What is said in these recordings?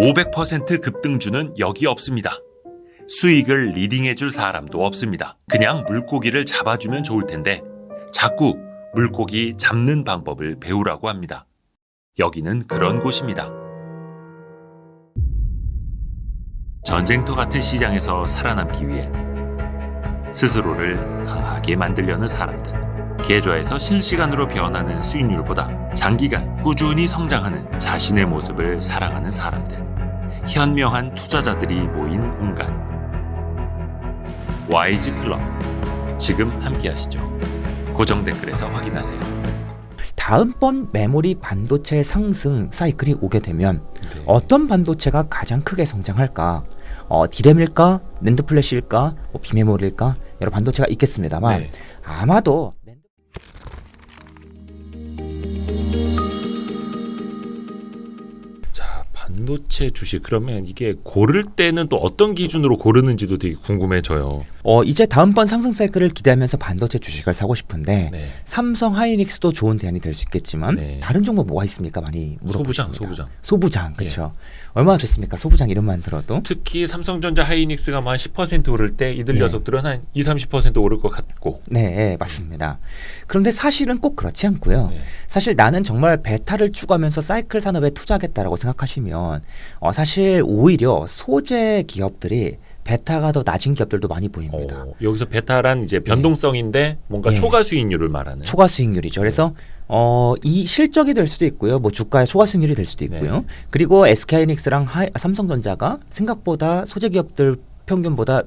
500% 급등주는 여기 없습니다. 수익을 리딩해줄 사람도 없습니다. 그냥 물고기를 잡아주면 좋을 텐데 자꾸 물고기 잡는 방법을 배우라고 합니다. 여기는 그런 곳입니다. 전쟁터 같은 시장에서 살아남기 위해 스스로를 강하게 만들려는 사람들, 계좌에서 실시간으로 변하는 수익률보다 장기간 꾸준히 성장하는 자신의 모습을 사랑하는 사람들, 현명한 투자자들이 모인 공간, 와이즈 클럽. 지금 함께하시죠. 고정 댓글에서 확인하세요. 다음번 메모리 반도체 상승 사이클이 오게 되면 어떤 반도체가 가장 크게 성장할까? 디램일까? 낸드 플래시일까? 비메모리일까? 여러 반도체가 있겠습니다만 아마도 반도체 주식, 그러면 이게 고를 때는 또 어떤 기준으로 고르는지도 되게 궁금해져요. 이제 다음번 상승 사이클을 기대하면서 반도체 주식을 사고 싶은데 삼성 하이닉스도 좋은 대안이 될 수 있겠지만 다른 종목 뭐가 있습니까? 많이 물어보십니다. 소부장 그렇죠. 얼마나 좋습니까? 소부장 이름만 들어도. 특히 삼성전자 하이닉스가 한 10% 오를 때 이들 녀석들은 한 20-30% 오를 것 같고. 네, 맞습니다. 그런데 사실은 꼭 그렇지 않고요. 사실 나는 정말 베타를 추구하면서 사이클 산업에 투자하겠다라고 생각하시면 사실 오히려 소재 기업들이 베타가 더 낮은 기업들도 많이 보입니다. 여기서 베타란 이제 변동성인데 뭔가 초과 수익률을 말하는. 초과 수익률이죠. 그래서 이 실적이 될 수도 있고요. 뭐 주가의 초과 수익률이 될 수도 있고요. 그리고 SK하이닉스랑 삼성전자가 생각보다 소재 기업들 평균보다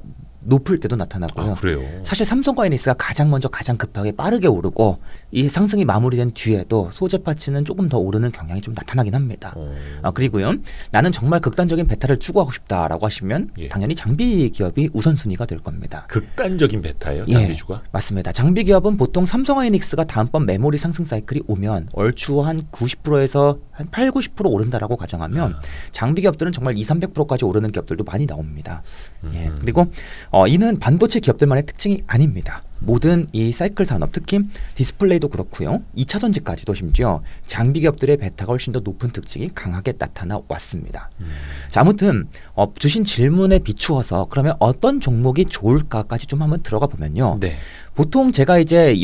높을 때도 나타나고요. 그래요? 사실 삼성하이닉스가 가장 먼저 가장 급하게 빠르게 오르고 이 상승이 마무리된 뒤에도 소재 파츠는 조금 더 오르는 경향이 좀 나타나긴 합니다. 그리고요. 나는 정말 극단적인 베타를 추구하고 싶다라고 하시면 당연히 장비 기업이 우선순위가 될 겁니다. 극단적인 베타예요? 장비주가? 맞습니다. 장비 기업은 보통 삼성하이닉스가 다음번 메모리 상승 사이클이 오면 얼추 한 90%에서 한 8-90% 오른다라고 가정하면 장비 기업들은 정말 200-300%까지 오르는 기업들도 많이 나옵니다. 그리고 이는 반도체 기업들만의 특징이 아닙니다. 모든 이 사이클 산업, 특히 디스플레이도 그렇고요. 2차 전지까지도 심지어 장비 기업들의 베타가 훨씬 더 높은 특징이 강하게 나타나 왔습니다. 자, 아무튼 주신 질문에 비추어서 그러면 어떤 종목이 좋을까까지 좀 한번 들어가 보면요. 보통 제가 이제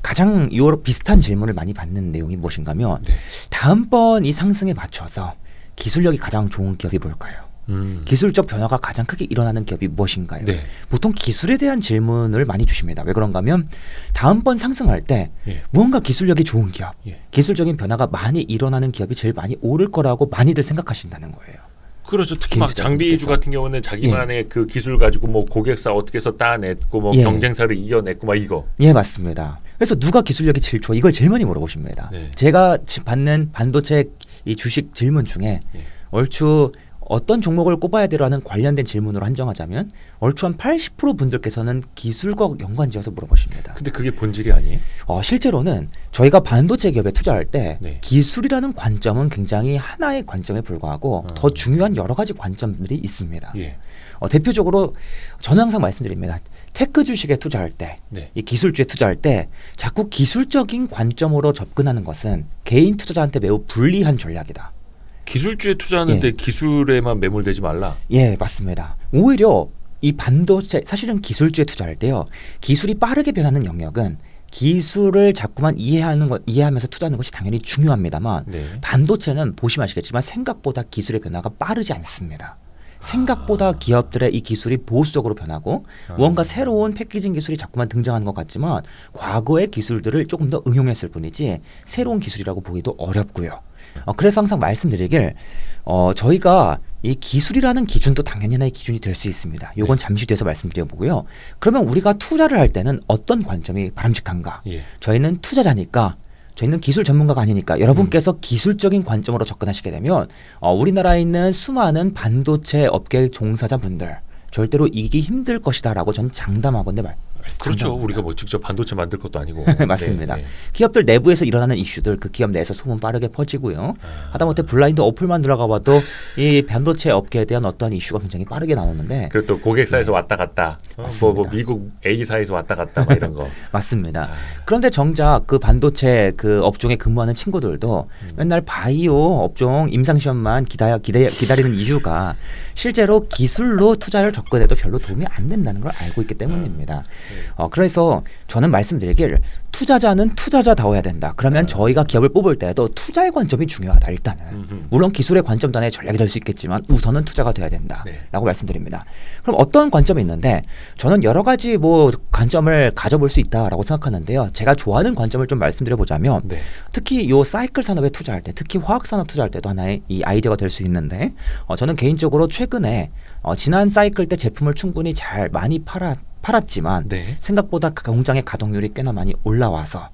가장 비슷한 질문을 많이 받는 내용이 무엇인가면 다음번 이 상승에 맞춰서 기술력이 가장 좋은 기업이 뭘까요? 기술적 변화가 가장 크게 일어나는 기업이 무엇인가요? 보통 기술에 대한 질문을 많이 주십니다. 왜 그런가 하면 다음번 상승할 때 무언가 기술력이 좋은 기업, 기술적인 변화가 많이 일어나는 기업이 제일 많이 오를 거라고 많이들 생각하신다는 거예요. 그렇죠. 특히 막 장비주 같은 경우는 자기만의 그 기술 가지고 뭐 고객사 어떻게 해서 따냈고 뭐 경쟁사를 이겨냈고 막 이거. 맞습니다. 그래서 누가 기술력이 제일 좋아? 이걸 제일 많이 물어보십니다. 제가 받는 반도체 이 주식 질문 중에 얼추 어떤 종목을 꼽아야 되라는 관련된 질문으로 한정하자면 얼추 한 80% 분들께서는 기술과 연관지어서 물어보십니다. 근데 그게 본질이 아니에요? 실제로는 저희가 반도체 기업에 투자할 때 기술이라는 관점은 굉장히 하나의 관점에 불과하고 더 중요한 여러 가지 관점들이 있습니다. 대표적으로 저는 항상 말씀드립니다. 테크 주식에 투자할 때, 이 기술주에 투자할 때 자꾸 기술적인 관점으로 접근하는 것은 개인 투자자한테 매우 불리한 전략이다. 기술주에 투자하는데 기술에만 매몰되지 말라. 맞습니다. 오히려 이 반도체 사실은 기술주에 투자할 때요. 기술이 빠르게 변하는 영역은 기술을 자꾸만 이해하면서 투자하는 것이 당연히 중요합니다만 반도체는 보시면 아시겠지만 생각보다 기술의 변화가 빠르지 않습니다. 생각보다 기업들의 이 기술이 보수적으로 변하고 무언가 새로운 패키징 기술이 자꾸만 등장하는 것 같지만 과거의 기술들을 조금 더 응용했을 뿐이지 새로운 기술이라고 보기도 어렵고요. 그래서 항상 말씀드리길 저희가 이 기술이라는 기준도 당연히 하나의 기준이 될 수 있습니다. 이건 잠시 뒤에서 말씀드려보고요. 그러면 우리가 투자를 할 때는 어떤 관점이 바람직한가? 저희는 투자자니까 저희는 기술 전문가가 아니니까 여러분께서 기술적인 관점으로 접근하시게 되면 우리나라에 있는 수많은 반도체 업계 종사자분들 절대로 이기기 힘들 것이다 라고 저는 장담하건대 그렇죠. 상당합니다. 우리가 뭐 직접 반도체 만들 것도 아니고. 맞습니다. 네, 네. 기업들 내부에서 일어나는 이슈들 그 기업 내에서 소문 빠르게 퍼지고요. 아. 하다못해 블라인드 어플만 들어가 봐도 이 반도체 업계에 대한 어떠한 이슈가 굉장히 빠르게 나오는데 그리고 또 고객사에서 왔다 갔다, 뭐 맞습니다. 미국 A사에서 왔다 갔다 막 이런 거. 맞습니다. 아. 그런데 정작 그 반도체 그 업종에 근무하는 친구들도 맨날 바이오 업종 임상시험만 기다리는 이유가 실제로 기술로 투자를 접근해도 별로 도움이 안 된다는 걸 알고 있기 때문입니다. 그래서 저는 말씀드리길 투자자는 투자자다워야 된다. 그러면 저희가 기업을 뽑을 때도 투자의 관점이 중요하다. 일단은 물론 기술의 관점도 하나의 전략이 될 수 있겠지만 우선은 투자가 돼야 된다라고 네. 말씀드립니다. 그럼 어떤 관점이 있는데 저는 여러 가지 뭐 관점을 가져볼 수 있다라고 생각하는데요. 제가 좋아하는 관점을 좀 말씀드려보자면 네. 특히 요 사이클 산업에 투자할 때, 특히 화학 산업 투자할 때도 하나의 이 아이디어가 될 수 있는데 저는 개인적으로 최근에 지난 사이클 때 제품을 충분히 잘 많이 팔았지만 네. 생각보다 공장의 가동률이 꽤나 많이 올라와서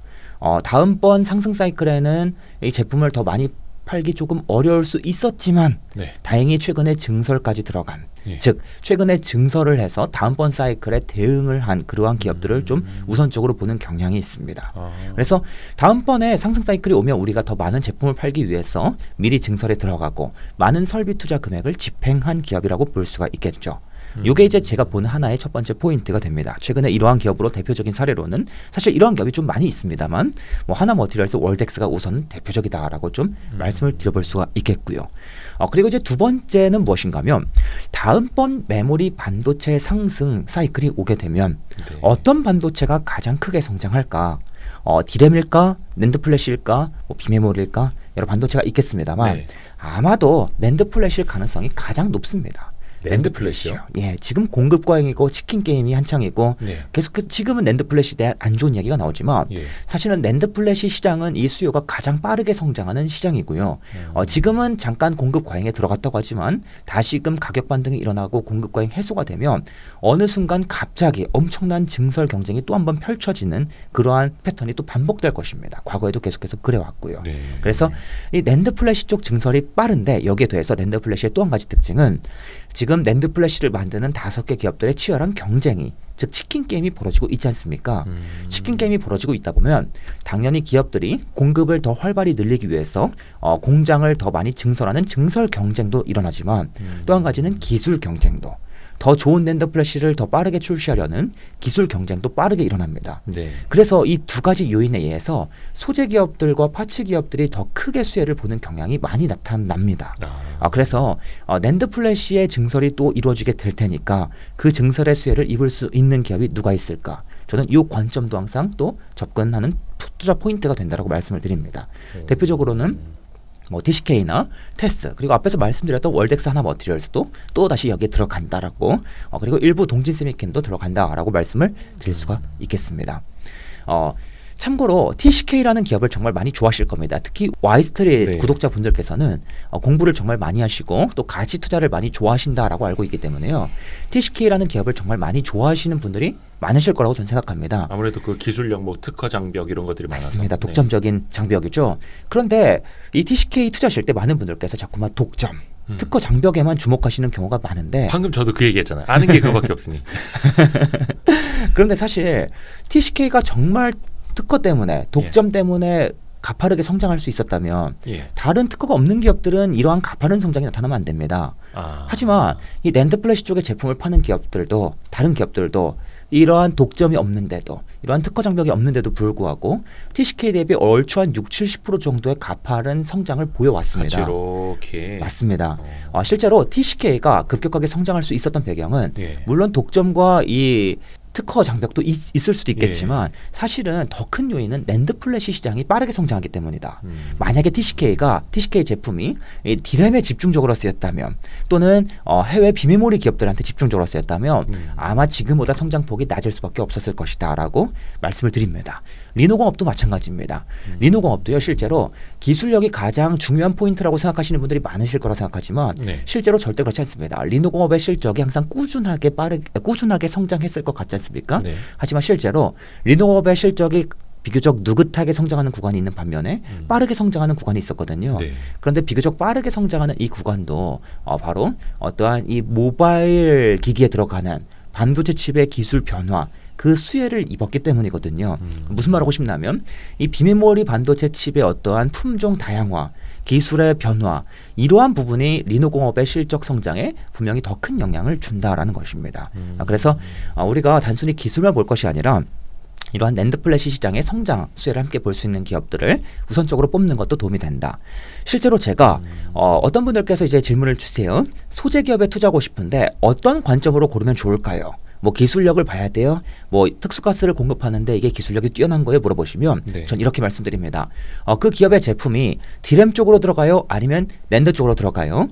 다음번 상승 사이클에는 이 제품을 더 많이 팔기 조금 어려울 수 있었지만 네. 다행히 최근에 증설까지 들어간 예. 즉 최근에 증설을 해서 다음번 사이클에 대응을 한 그러한 기업들을 좀 우선적으로 보는 경향이 있습니다. 아. 그래서 다음번에 상승 사이클이 오면 우리가 더 많은 제품을 팔기 위해서 미리 증설에 들어가고 많은 설비 투자 금액을 집행한 기업이라고 볼 수가 있겠죠. 이게 이제 제가 보는 하나의 첫 번째 포인트가 됩니다. 최근에 이러한 기업으로 대표적인 사례로는 사실 이러한 기업이 좀 많이 있습니다만 뭐 하나머티리얼스, 월덱스가 우선 대표적이다라고 좀 말씀을 드려볼 수가 있겠고요. 그리고 이제 두 번째는 무엇인가면 다음번 메모리 반도체 상승 사이클이 오게 되면 네. 어떤 반도체가 가장 크게 성장할까? 디램일까? 낸드 플래시일까? 뭐 비메모리일까? 여러 반도체가 있겠습니다만 네. 아마도 낸드 플래시일 가능성이 가장 높습니다. 낸드 플래시요? 예, 지금 공급 과잉이고 치킨 게임이 한창이고 네. 계속 지금은 낸드 플래시에 대한 안 좋은 이야기가 나오지만 예. 사실은 낸드 플래시 시장은 이 수요가 가장 빠르게 성장하는 시장이고요. 지금은 잠깐 공급 과잉에 들어갔다고 하지만 다시금 가격 반등이 일어나고 공급 과잉 해소가 되면 어느 순간 갑자기 엄청난 증설 경쟁이 또 한 번 펼쳐지는 그러한 패턴이 또 반복될 것입니다. 과거에도 계속해서 그래왔고요. 네. 그래서 이 낸드 플래시 쪽 증설이 빠른데 여기에 더해서 낸드 플래시의 또 한 가지 특징은 지금 낸드 플래시를 만드는 5개 기업들의 치열한 경쟁이 즉 치킨 게임이 벌어지고 있지 않습니까? 치킨 게임이 벌어지고 있다 보면 당연히 기업들이 공급을 더 활발히 늘리기 위해서 공장을 더 많이 증설하는 증설 경쟁도 일어나지만 또 한 가지는 기술 경쟁도 더 좋은 낸드 플래시를 더 빠르게 출시하려는 기술 경쟁도 빠르게 일어납니다. 네. 그래서 이 두 가지 요인에 의해서 소재 기업들과 파츠 기업들이 더 크게 수혜를 보는 경향이 많이 나타납니다. 그래서 낸드 플래시의 증설이 또 이루어지게 될 테니까 그 증설의 수혜를 입을 수 있는 기업이 누가 있을까? 저는 이 관점도 항상 또 접근하는 투자 포인트가 된다라고 말씀을 드립니다. 대표적으로는 뭐 TCK나 테스 그리고 앞에서 말씀드렸던 월덱스 하나머티리얼스도 또 다시 여기에 들어간다라고 그리고 일부 동진세미캠도 들어간다라고 말씀을 드릴 수가 있겠습니다. 참고로 TCK라는 기업을 정말 많이 좋아하실 겁니다. 특히 와이스트리 네. 구독자분들께서는 공부를 정말 많이 하시고 또 가치 투자를 많이 좋아하신다라고 알고 있기 때문에요. TCK라는 기업을 정말 많이 좋아하시는 분들이 많으실 거라고 저는 생각합니다. 아무래도 그 기술력, 뭐 특허 장벽 이런 것들이 많아서. 맞습니다. 독점적인 장벽이죠. 그런데 이 TCK 투자하실 때 많은 분들께서 자꾸만 독점, 특허 장벽에만 주목하시는 경우가 많은데 방금 저도 그 얘기했잖아요. 아는 게 그거밖에 없으니. 그런데 사실 TCK가 정말 특허 때문에 독점 때문에 가파르게 성장할 수 있었다면 예. 다른 특허가 없는 기업들은 이러한 가파른 성장이 나타나면 안 됩니다. 하지만 이 낸드 플래시 쪽의 제품을 파는 기업들도 다른 기업들도 이러한 독점이 없는데도 이러한 특허 장벽이 없는데도 불구하고 TCK 대비 얼추 한 60-70% 정도의 가파른 성장을 보여왔습니다. 이렇게 맞습니다. 실제로 TCK가 급격하게 성장할 수 있었던 배경은 물론 독점과 이 특허 장벽도 있을 수도 있겠지만 사실은 더 큰 요인은 낸드 플래시 시장이 빠르게 성장하기 때문이다. 만약에 TCK 제품이 이 디램에 집중적으로 쓰였다면 또는 해외 비메모리 기업들한테 집중적으로 쓰였다면 아마 지금보다 성장폭이 낮을 수밖에 없었을 것이다 라고 말씀을 드립니다. 리노공업도 마찬가지입니다. 리노공업도요 실제로 기술력이 가장 중요한 포인트라고 생각하시는 분들이 많으실 거라 생각하지만 실제로 절대 그렇지 않습니다. 리노공업의 실적이 항상 꾸준하게 성장했을 것 같지 않습니까? 하지만 실제로 리노공업의 실적이 비교적 느긋하게 성장하는 구간이 있는 반면에 빠르게 성장하는 구간이 있었거든요. 그런데 비교적 빠르게 성장하는 이 구간도 바로 어떠한 이 모바일 기기에 들어가는 반도체 칩의 기술 변화 그 수혜를 입었기 때문이거든요. 무슨 말하고 싶냐면 이 비메모리 반도체 칩의 어떠한 품종 다양화, 기술의 변화, 이러한 부분이 리노공업의 실적 성장에 분명히 더 큰 영향을 준다라는 것입니다. 그래서 우리가 단순히 기술만 볼 것이 아니라 이러한 낸드 플래시 시장의 성장 수혜를 함께 볼 수 있는 기업들을 우선적으로 뽑는 것도 도움이 된다. 실제로 제가 어떤 분들께서 이제 질문을 주세요. 소재 기업에 투자하고 싶은데 어떤 관점으로 고르면 좋을까요? 뭐 기술력을 봐야 돼요. 뭐 특수가스를 공급하는데 이게 기술력이 뛰어난 거에 물어보시면 네. 전 이렇게 말씀드립니다. 그 기업의 제품이 디램 쪽으로 들어가요? 아니면 낸드 쪽으로 들어가요?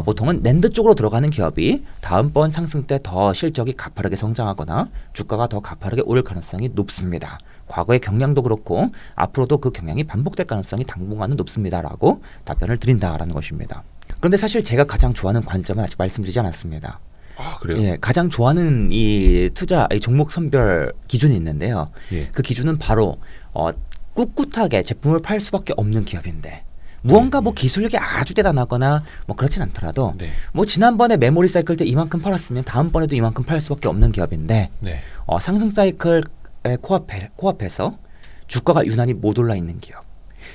보통은 낸드 쪽으로 들어가는 기업이 다음번 상승 때 더 실적이 가파르게 성장하거나 주가가 더 가파르게 오를 가능성이 높습니다. 과거의 경향도 그렇고 앞으로도 그 경향이 반복될 가능성이 당분간은 높습니다라고 답변을 드린다라는 것입니다. 그런데 사실 제가 가장 좋아하는 관점은 아직 말씀드리지 않았습니다. 아, 그래요? 예, 가장 좋아하는 이 투자 이 종목 선별 기준이 있는데요. 예. 그 기준은 바로 꿋꿋하게 제품을 팔 수밖에 없는 기업인데 무언가 뭐 기술력이 아주 대단하거나 뭐 그렇진 않더라도 네. 뭐 지난번에 메모리 사이클 때 이만큼 팔았으면 다음번에도 이만큼 팔 수밖에 없는 기업인데 네. 상승 사이클에 코앞에서 주가가 유난히 못 올라 있는 기업.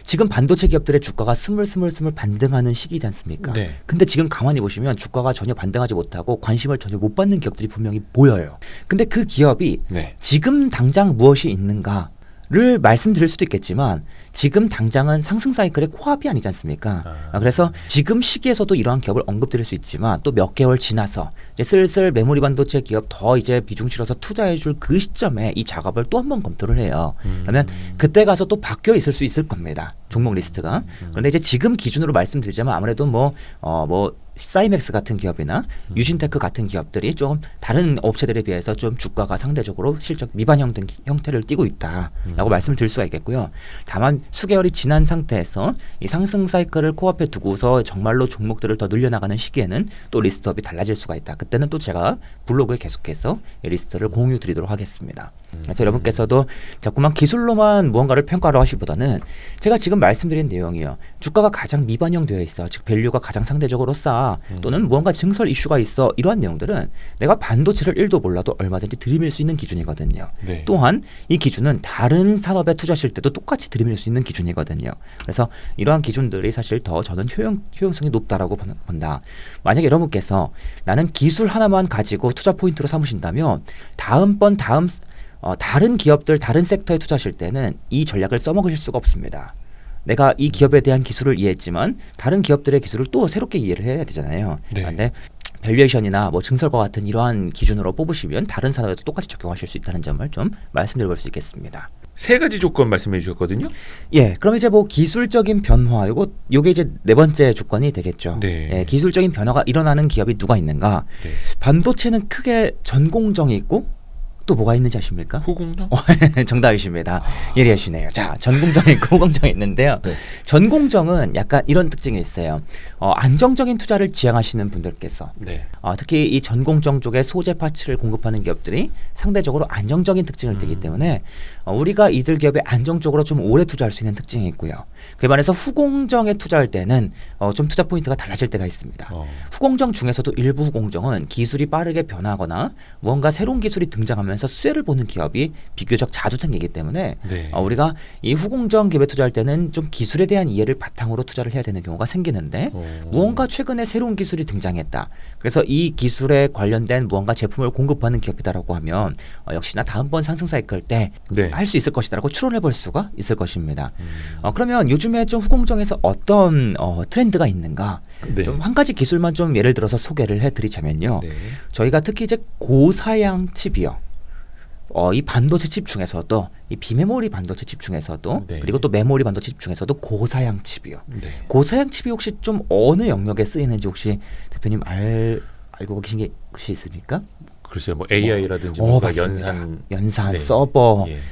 지금 반도체 기업들의 주가가 스물스물 반등하는 시기지 않습니까? 네. 근데 지금 가만히 보시면 주가가 전혀 반등하지 못하고 관심을 전혀 못 받는 기업들이 분명히 보여요. 근데 그 기업이 네. 지금 당장 무엇이 있는가를 말씀드릴 수도 있겠지만 지금 당장은 상승 사이클의 코앞이 아니지 않습니까? 그래서 지금 시기에서도 이러한 기업을 언급드릴 수 있지만 또 몇 개월 지나서 이제 슬슬 메모리 반도체 기업 더 이제 비중 실어서 투자해줄 그 시점에 이 작업을 또 한 번 검토를 해요. 그러면 그때 가서 또 바뀌어 있을 수 있을 겁니다. 종목 리스트가. 그런데 이제 지금 기준으로 말씀드리자면 아무래도 뭐 사이맥스 같은 기업이나 유신테크 같은 기업들이 좀 다른 업체들에 비해서 좀 주가가 상대적으로 실적 미반영된 형태를 띠고 있다라고 말씀을 드릴 수가 있겠고요. 다만 수개월이 지난 상태에서 이 상승 사이클을 코앞에 두고서 정말로 종목들을 더 늘려나가는 시기에는 또 리스트업이 달라질 수가 있다. 그때는 또 제가 블로그에 계속해서 이 리스트를 공유 드리도록 하겠습니다. 그래서 여러분께서도 자꾸만 기술로만 무언가를 평가를 하시보다는 제가 지금 말씀드린 내용이요. 주가가 가장 미반영되어 있어. 즉 밸류가 가장 상대적으로 싸. 또는 무언가 증설 이슈가 있어. 이러한 내용들은 내가 반도체를 1도 몰라도 얼마든지 들이밀 수 있는 기준이거든요. 네. 또한 이 기준은 다른 산업에 투자하실 때도 똑같이 들이밀 수 있는 기준이거든요. 그래서 이러한 기준들이 사실 더 저는 효용성이 높다라고 본다. 만약에 여러분께서 나는 기술 하나만 가지고 투자 포인트로 삼으신다면 다른 기업들, 다른 섹터에 투자하실 때는 이 전략을 써먹으실 수가 없습니다. 내가 이 기업에 대한 기술을 이해했지만 다른 기업들의 기술을 또 새롭게 이해를 해야 되잖아요. 네. 그런데 밸류에이션이나 뭐 증설과 같은 이러한 기준으로 뽑으시면 다른 산업에도 똑같이 적용하실 수 있다는 점을 좀 말씀드려볼 수 있겠습니다. 세 가지 조건 말씀해 주셨거든요. 예, 그럼 이제 뭐 기술적인 변화, 요게 이제 네 번째 조건이 되겠죠. 네. 예, 기술적인 변화가 일어나는 기업이 누가 있는가? 네. 반도체는 크게 전공정이 있고 또 뭐가 있는지 아십니까? 후공정? 정답이십니다. 예리하시네요. 자, 전공정이 있고 후공정이 있는데요. 네. 전공정은 약간 이런 특징이 있어요. 안정적인 투자를 지향하시는 분들께서 네. 특히 이 전공정 쪽에 소재 파츠를 공급하는 기업들이 상대적으로 안정적인 특징을 띠기 때문에 우리가 이들 기업에 안정적으로 좀 오래 투자할 수 있는 특징이 있고요. 그에 반해서 후공정에 투자할 때는 좀 투자 포인트가 달라질 때가 있습니다. 후공정 중에서도 일부 후공정은 기술이 빠르게 변하거나 무언가 새로운 기술이 등장하면서 수혜를 보는 기업이 비교적 자주 생기기 때문에 네. 우리가 이 후공정 기업에 투자할 때는 좀 기술에 대한 이해를 바탕으로 투자를 해야 되는 경우가 생기는데 무언가 최근에 새로운 기술이 등장했다. 그래서 이 기술에 관련된 무언가 제품을 공급하는 기업이다라고 하면 역시나 다음번 상승 사이클 때 할 수 있을 것이다라고 추론해 볼 수가 있을 것입니다. 그러면 요즘에 좀 후공정에서 어떤 트렌드가 있는가? 네. 좀 한 가지 기술만 좀 예를 들어서 소개를 해드리자면요. 네. 저희가 특히 이제 고사양 칩이요. 이 반도체 칩 중에서도 이 비메모리 반도체 칩 중에서도 네. 그리고 또 메모리 반도체 칩 중에서도 고사양 칩이요. 네. 고사양 칩이 혹시 좀 어느 영역에 쓰이는지 혹시 대표님 알고 계신 게 혹시 있습니까? 글쎄요, 뭐 AI라든지 뭔가 맞습니다. 연산, 네.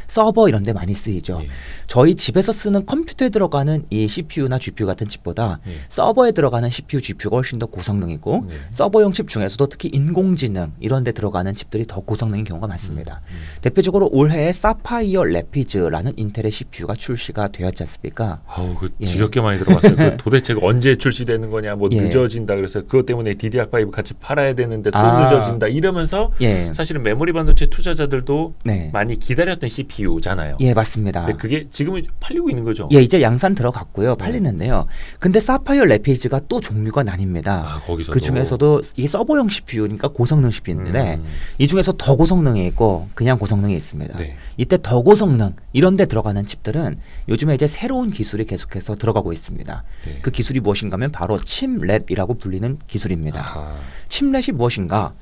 서버 이런 데 많이 쓰이죠. 예. 저희 집에서 쓰는 컴퓨터에 들어가는 이 CPU나 GPU 같은 칩보다 예. 서버에 들어가는 CPU, GPU가 훨씬 더 고성능이고 네. 서버용 칩 중에서도 특히 인공지능 이런 데 들어가는 칩들이 더 고성능인 경우가 많습니다. 대표적으로 올해에 사파이어 레피즈라는 인텔의 CPU가 출시가 되었지 않습니까? 아우, 그 예. 지겹게 많이 들어봤어요. 그 도대체 언제 출시되는 거냐, 뭐 예. 늦어진다. 그래서 그것 때문에 DDR5 같이 팔아야 되는데 또 아. 늦어진다. 이러면서 예. 사실은 메모리 반도체 투자자들도 네. 많이 기다렸던 CPU잖아요. 예, 맞습니다. 근데 그게 지금은 팔리고 있는 거죠. 예, 이제 양산 들어갔고요. 팔리는데요. 근데 사파이어 레피지가 또 종류가 나뉩니다. 아, 거기서도. 그 중에서도 이게 서버용 CPU니까 고성능 CPU인데 이 중에서 더 고성능이 있고 그냥 고성능이 있습니다. 네. 이때 더 고성능 이런 데 들어가는 칩들은 요즘에 이제 새로운 기술이 계속해서 들어가고 있습니다. 네. 그 기술이 무엇인가 하면 바로 칩렛이라고 불리는 기술입니다. 아하. 칩렛이 무엇인가?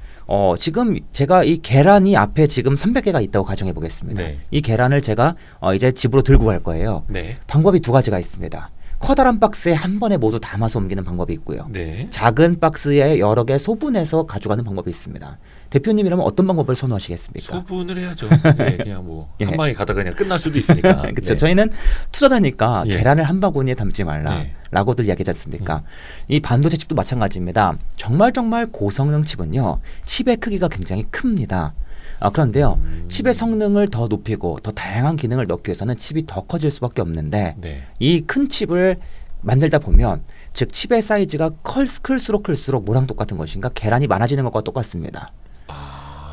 지금 제가 이 계란이 앞에 지금 300개가 있다고 가정해 보겠습니다. 네. 이 계란을 제가 이제 집으로 들고 갈 거예요. 네. 방법이 두 가지가 있습니다. 커다란 박스에 한 번에 모두 담아서 옮기는 방법이 있고요. 네. 작은 박스에 여러 개 소분해서 가져가는 방법이 있습니다. 대표님이라면 어떤 방법을 선호하시겠습니까? 소분을 해야죠. 네, 그냥 뭐 예. 한 방에 가다가 그냥 끝날 수도 있으니까. 그렇죠. 네. 저희는 투자자니까 예. 계란을 한 바구니에 담지 네. 말라라고들 이야기하지 않습니까? 이 반도체 칩도 마찬가지입니다. 정말 고성능 칩은요. 칩의 크기가 굉장히 큽니다. 그런데요. 칩의 성능을 더 높이고 더 다양한 기능을 넣기 위해서는 칩이 더 커질 수밖에 없는데 네. 이 큰 칩을 만들다 보면 즉 칩의 사이즈가 클수록 모랑 똑같은 것인가 계란이 많아지는 것과 똑같습니다.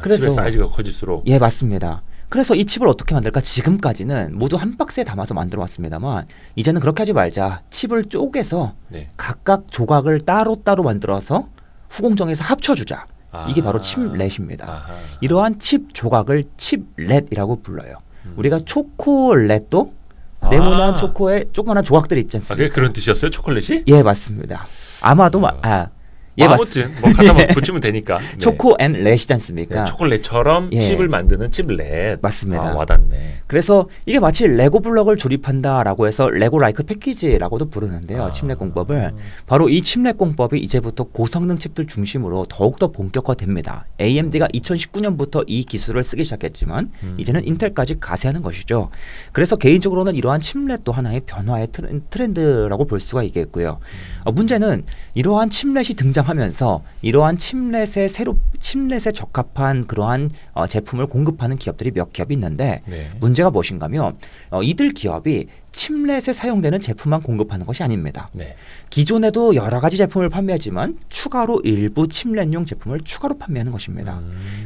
그래서- 칩의 사이즈가 커질수록 예, 맞습니다. 그래서 이 칩을 어떻게 만들까? 지금까지는 모두 한 박스에 담아서 만들어 왔습니다만 이제는 그렇게 하지 말자. 칩을 쪼개서 네. 각각 조각을 따로따로 만들어서 후공정에서 합쳐주자. 이게 바로 아. 칩렛입니다. 아하. 이러한 칩 조각을 칩렛이라고 불러요. 음. 우리가 초콜렛도 네모난 아. 초코에 조그마한 조각들이 있지 아, 않습니까? 그게 그런 뜻이었어요? 초콜릿이? 예, 맞습니다. 아마도 예, 아무튼 뭐 갖다 붙이면 되니까. 네. 초코 앤 렛이지 않습니까? 네, 초콜릿처럼 예. 칩을 만드는 칩렛. 맞습니다. 아, 와닿네. 그래서 이게 마치 레고 블럭을 조립한다라고 해서 레고 라이크 패키지라고도 부르는데요. 칩렛 공법을. 바로 이 칩렛 공법이 이제부터 고성능 칩들 중심으로 더욱더 본격화됩니다. AMD가 2019년부터 이 기술을 쓰기 시작했지만 이제는 인텔까지 가세하는 것이죠. 그래서 개인적으로는 이러한 칩렛도 하나의 변화의 트렌드라고 볼 수가 있겠고요. 문제는 이러한 칩렛이 등장하면서 이러한 칩렛에 적합한 그러한 제품을 공급하는 기업들이 몇 기업이 있는데 네. 문제가 무엇인가면 이들 기업이 칩렛에 사용되는 제품만 공급하는 것이 아닙니다. 네. 기존에도 여러 가지 제품을 판매하지만 추가로 일부 칩렛용 제품을 추가로 판매하는 것입니다.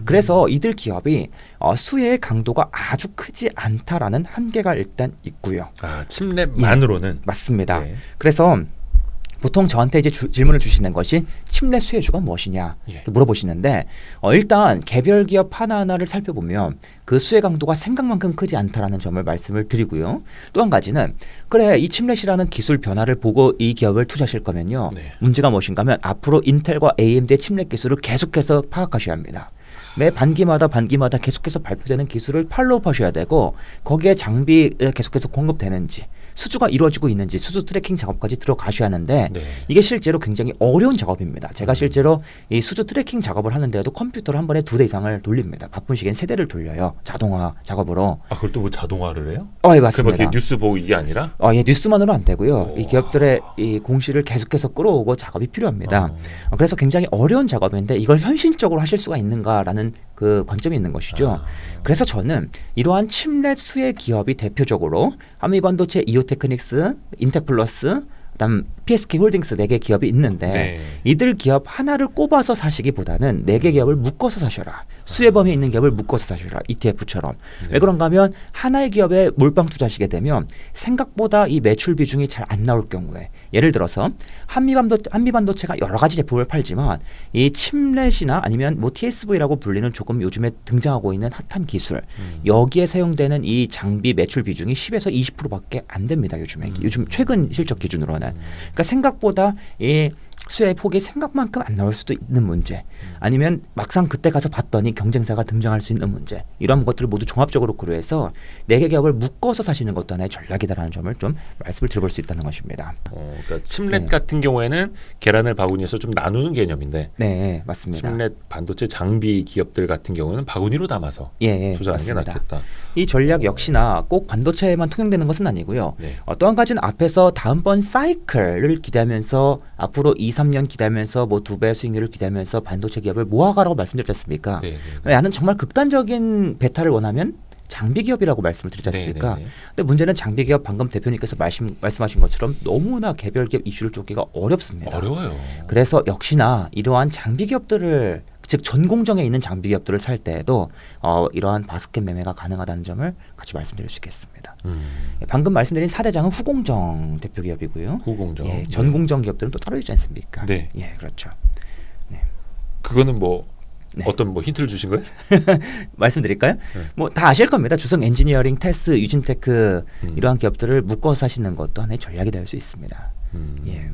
그래서 이들 기업이 수혜의 강도가 아주 크지 않다라는 한계가 일단 있고요. 아, 칩렛만으로는. 맞습니다. 네. 그래서 보통 저한테 이제 질문을 주시는 것이 칩렛 수혜주가 무엇이냐 예. 이렇게 물어보시는데 일단 개별 기업 하나하나를 살펴보면 그 수혜 강도가 생각만큼 크지 않다라는 점을 말씀을 드리고요. 또 한 가지는 그래 이 칩렛이라는 기술 변화를 보고 이 기업을 투자하실 거면요. 네. 문제가 무엇인가 하면 앞으로 인텔과 AMD의 칩렛 기술을 계속해서 파악하셔야 합니다. 매 반기마다 계속해서 발표되는 기술을 팔로우하셔야 되고 거기에 장비 계속해서 공급되는지 수주가 이루어지고 있는지 수주 트래킹 작업까지 들어가셔야 하는데 네. 이게 실제로 굉장히 어려운 작업입니다. 제가 실제로 이 수주 트래킹 작업을 하는데도 컴퓨터를 한 번에 2대 이상을 돌립니다. 바쁜 시기엔 3대를 돌려요. 자동화 작업으로. 아, 그걸 또 뭐 자동화를 해요? 예, 그막 맞습니다. 뉴스 보고 이게 아니라? 예, 뉴스만으로 안 되고요. 이 우와. 기업들의 이 공시를 계속해서 끌어오고 작업이 필요합니다. 어. 그래서 굉장히 어려운 작업인데 이걸 현실적으로 하실 수가 있는가라는 그 관점이 있는 것이죠. 그래서 저는 이러한 칩렛 수혜 기업이 대표적으로 한미반도체, 이오테크닉스, 인텍플러스, 그다음 PSK 홀딩스 4개 기업이 있는데 네. 이들 기업 하나를 꼽아서 사시기보다는 4개 기업을 묶어서 사셔라. 수혜 범위에 있는 기업을 묶어서 사셔라. ETF처럼. 네. 왜 그런가 하면 하나의 기업에 몰빵 투자하시게 되면 생각보다 이 매출 비중이 잘 안 나올 경우에 예를 들어서 한미반도체가 여러 가지 제품을 팔지만 이 칩렛이나 아니면 뭐 TSV라고 불리는 조금 요즘에 등장하고 있는 핫한 기술 여기에 사용되는 이 장비 매출 비중이 10에서 20%밖에 안 됩니다. 요즘 최근 실적 기준으로는. 그러니까 생각보다 이 수혜의 폭이 생각만큼 안 나올 수도 있는 문제 아니면 막상 그때 가서 봤더니 경쟁사가 등장할 수 있는 문제 이런 것들을 모두 종합적으로 고려해서 4개 기업을 묶어서 사시는 것도 하나의 전략이다라는 점을 좀 말씀을 드려볼 수 있다는 것입니다. 그러니까 칩렛 네. 같은 경우에는 계란을 바구니에서 좀 나누는 개념인데 네, 맞습니다. 칩렛 반도체 장비 기업들 같은 경우는 바구니로 담아서 예, 투자하는 게 맞습니다. 낫겠다. 이 전략 역시나 꼭 반도체에만 통용되는 것은 아니고요. 네. 또 한 가지는 앞에서 다음번 사이클을 기대하면서 앞으로 2, 3년 기대하면서 뭐 2배 수익률을 기대하면서 반도체 기업을 모아가라고 말씀드렸지 않습니까? 네, 나는 정말 극단적인 베타를 원하면 장비 기업이라고 말씀을 드렸지 않습니까? 네. 근데 문제는 장비 기업 방금 대표님께서 말씀하신 것처럼 너무나 개별 기업 이슈를 쫓기가 어렵습니다. 어려워요. 그래서 역시나 이러한 장비 기업들을 즉 전공정에 있는 장비 기업들을 살 때에도 이러한 바스켓 매매가 가능하다는 점을 같이 말씀드릴 수 있겠습니다. 방금 말씀드린 4대장은 후공정 대표 기업이고요. 후공정. 예, 전공정 기업들은 또 따로 있지 않습니까? 네. 예, 그렇죠. 그거는 뭐 네. 어떤 뭐 힌트를 주신 거예요? 말씀드릴까요? 네. 뭐 다 아실 겁니다. 주성 엔지니어링, 테스, 유진테크 음. 이러한 기업들을 묶어서 사시는 것도 하나의 전략이 될 수 있습니다. 예.